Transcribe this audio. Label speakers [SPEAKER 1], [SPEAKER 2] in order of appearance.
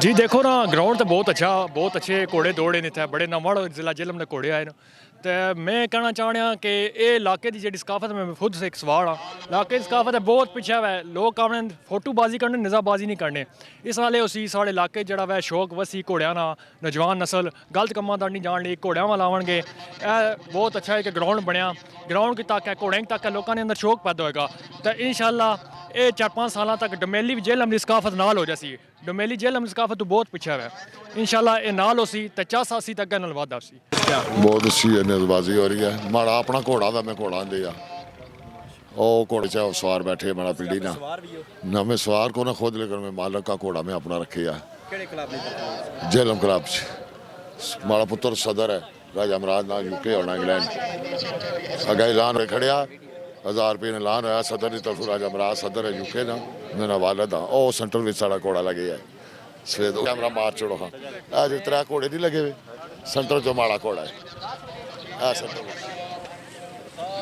[SPEAKER 1] जी देखो ना ग्राउंड तो बहुत अच्छे घोड़े दौड़े ने इतने बड़े नंबर जिला जेलम ने घोड़े आए न तो मैं कहना चाह रहा कि ये इलाके की जी सकाफत में खुद से एक सवाल हाँ इलाके की सकाफत है बहुत पिछा हुआ है लोग अपने फोटोबाजी करने निजाबाजी नहीं करने इस नाले उसी साढ़े इलाके जरा वह शौक वसी घोड़िया ना नौजवान नस्ल गलत कम्मा दा नहीं जान ली घोड़िया वाल आवन बहुत अच्छा एक ग्राउंड बनया ग्राउंड की तक है घोड़े की तक है लोगों के अंदर शौक पैदा होएगा तो इंशाल्लाह ये 4-5 साल तक डमेली जेल अमली सकाफत नाल हो जासी डमेली जेल अमली सकाफत तो बहुत पिछा है इंशाल्लाह ये नाल होसी तो 4 साल तक नाल वादा सी
[SPEAKER 2] बहुत अच्छी निजबाजी हो रही है माड़ा अपना घोड़ा था मैं घोड़ा दे घोड़े चाहे सवार बैठे मेरा पीढ़ी ना मैं सवार को ना खुद लेकर मैं मालक का घोड़ा मैं अपना रखे जेलम क्लब माड़ा पुत्र सदर है राजा अमराज ना यूके होना इंग्लैंड अगर ऐलान खड़िया 1000 रुपये ने ऐलान होया सदर की तरफ राजा अमराज सदर है यूके ना मेरा वालद हाँ वो सेंटर में साड़ा घोड़ा लगे है सवेद कैमरा मार छोड़ो हाँ अज 3 घोड़े नहीं लगे हुए सेंटर जो माड़ा घोड़ा है सेंटर